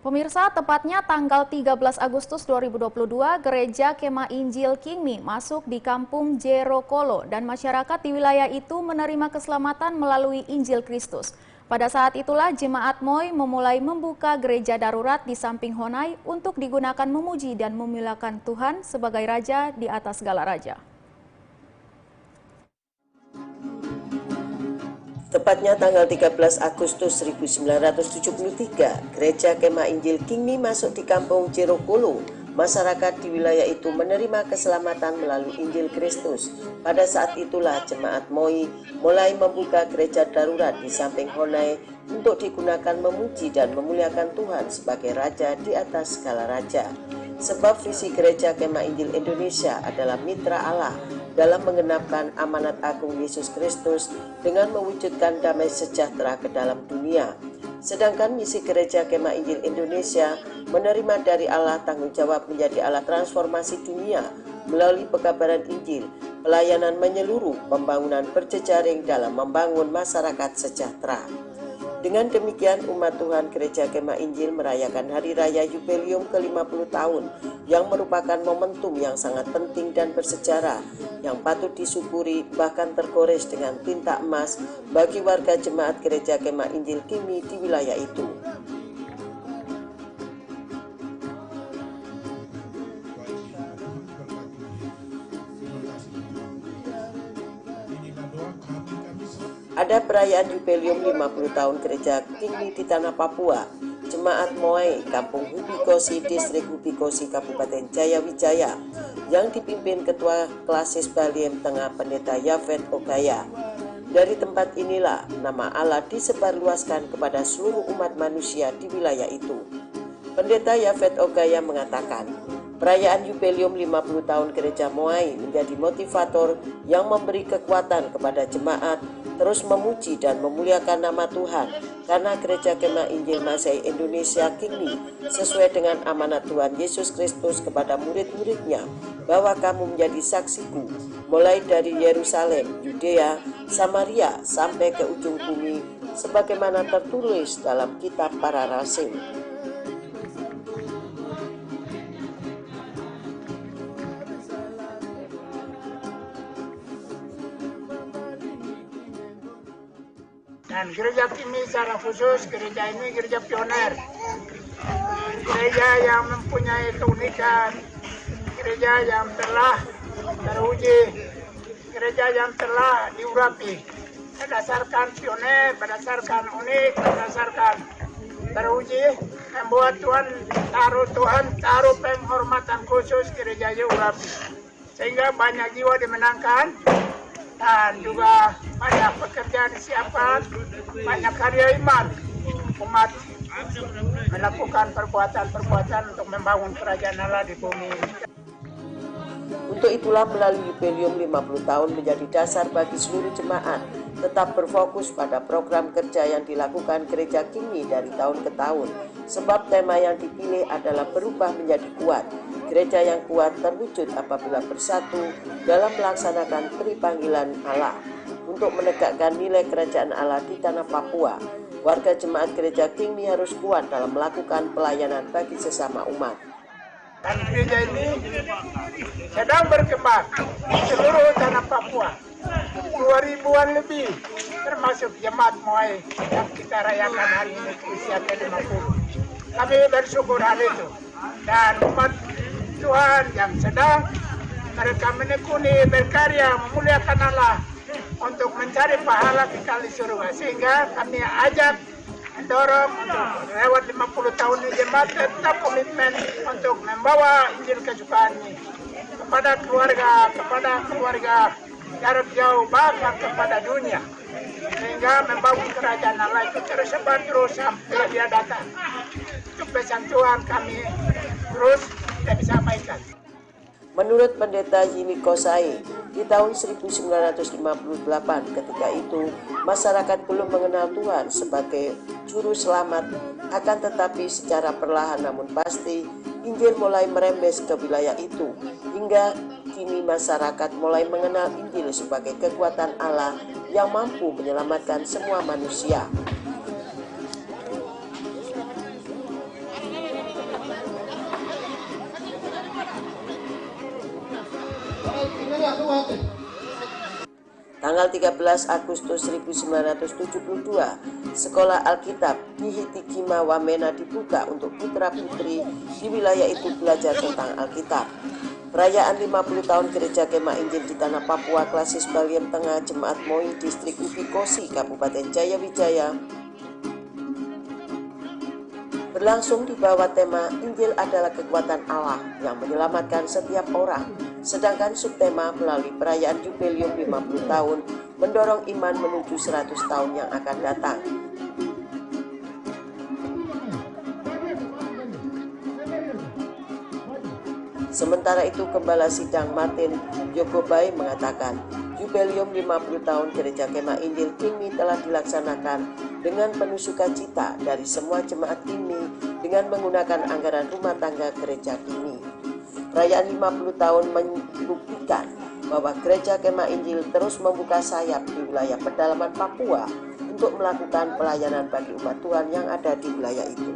Pemirsa, tepatnya tanggal 13 Agustus 2022, Gereja Kemah Injil Kingmi masuk di Kampung Jerokolo dan masyarakat di wilayah itu menerima keselamatan melalui Injil Kristus. Pada saat itulah Jemaat MOI memulai membuka gereja darurat di samping Honai untuk digunakan memuji dan memuliakan Tuhan sebagai Raja di atas segala raja. Tepatnya tanggal 13 Agustus 1973, Gereja Kemah Injil Kingmi masuk di Kampung Jerokolo. Masyarakat di wilayah itu menerima keselamatan melalui Injil Kristus. Pada saat itulah Jemaat MOI mulai membuka gereja darurat di samping Honai untuk digunakan memuji dan memuliakan Tuhan sebagai Raja di atas segala raja. Sebab visi Gereja Kemah Injil Indonesia adalah mitra Allah dalam menggenapkan amanat agung Yesus Kristus dengan mewujudkan damai sejahtera ke dalam dunia. Sedangkan misi Gereja Kemah Injil Indonesia menerima dari Allah tanggung jawab menjadi alat transformasi dunia melalui pekabaran Injil, pelayanan menyeluruh, pembangunan berjejaring dalam membangun masyarakat sejahtera. Dengan demikian, umat Tuhan Gereja Kemah Injil merayakan Hari Raya Jubileum ke-50 tahun yang merupakan momentum yang sangat penting dan bersejarah yang patut disyukuri bahkan tergores dengan tinta emas bagi warga jemaat Gereja Kemah Injil Kingmi di wilayah itu. Ada perayaan Jubileum 50 tahun Gereja Kingmi di Tanah Papua. Jemaat MOI Kampung Hubikosi, Distrik Hubikosi, Kabupaten Jayawijaya yang dipimpin Ketua Klasis Baliem Tengah Pendeta Yafet Ogaya. Dari tempat inilah nama Allah disebarluaskan kepada seluruh umat manusia di wilayah itu. Pendeta Yafet Ogaya mengatakan, perayaan Jubileum 50 tahun Gereja MOI menjadi motivator yang memberi kekuatan kepada jemaat terus memuji dan memuliakan nama Tuhan, karena Gereja Kemah Injil Masehi Indonesia Kingmi sesuai dengan amanat Tuhan Yesus Kristus kepada murid-muridnya, bahwa kamu menjadi saksiku mulai dari Yerusalem, Yudea, Samaria sampai ke ujung bumi, sebagaimana tertulis dalam kitab para rasul. Dan gereja Kingmi secara khusus, gereja ini gereja pioner, gereja yang mempunyai keunikan, gereja yang telah teruji, gereja yang telah diurapi berdasarkan pioner, berdasarkan unik, berdasarkan teruji, membuat Tuhan taruh penghormatan khusus gereja diurapi, sehingga banyak jiwa dimenangkan dan juga banyak pekerjaan disiapkan, banyak karya iman umat melakukan perbuatan-perbuatan untuk membangun kerajaan Allah di bumi ini. Untuk itulah melalui Jubileum 50 tahun menjadi dasar bagi seluruh jemaat tetap berfokus pada program kerja yang dilakukan Gereja Kingmi dari tahun ke tahun, sebab tema yang dipilih adalah berubah menjadi kuat. Gereja yang kuat terwujud apabila bersatu dalam melaksanakan peripanggilan Allah untuk menegakkan nilai kerajaan Allah di tanah Papua. Warga jemaat Gereja Kingmi harus kuat dalam melakukan pelayanan bagi sesama umat. Dan gereja ini sedang berkembang di seluruh tanah Papua, 2000-an lebih, termasuk jemaat MOI yang kita rayakan hari ini usia ke-50. Kami bersyukur hal itu, dan umat Tuhan yang sedang mereka menekuni, berkarya, memuliakan Allah untuk mencari pahala kekal di surga, sehingga kami ajak mendorong untuk lewat 50 tahun ini jemaat tetap komitmen untuk membawa Injil kesukaan ini kepada keluarga jarak jauh, bahkan kepada dunia, sehingga membangun kerajaan Allah itu tersebar terus sampai dia datang. Itu pesan Tuhan kami terus kita sampaikan. Menurut Pendeta Yimi Kosai, di tahun 1958 ketika itu masyarakat belum mengenal Tuhan sebagai juru selamat, akan tetapi secara perlahan namun pasti Injil mulai merembes ke wilayah itu, hingga kini masyarakat mulai mengenal Injil sebagai kekuatan Allah yang mampu menyelamatkan semua manusia. Tanggal 13 Agustus 1972, Sekolah Alkitab di Hitikima Wamena dibuka untuk putra-putri di wilayah itu belajar tentang Alkitab. Perayaan 50 tahun Gereja Kemah Injil di Tanah Papua Klasis Baliem Tengah Jemaat Moing Distrik Ubikosi Kabupaten Jayawijaya berlangsung di bawah tema Injil adalah kekuatan Allah yang menyelamatkan setiap orang. Sedangkan subtema melalui perayaan jubileum 50 tahun mendorong iman menuju 100 tahun yang akan datang. Sementara itu, Gembala Sidang Martin Yogobai mengatakan, jubileum 50 tahun Gereja Kemah Injil Kingmi telah dilaksanakan dengan penuh sukacita dari semua jemaat Kingmi dengan menggunakan anggaran rumah tangga gereja Kingmi. Perayaan 50 tahun membuktikan bahwa Gereja Kemah Injil terus membuka sayap di wilayah pedalaman Papua untuk melakukan pelayanan bagi umat Tuhan yang ada di wilayah itu.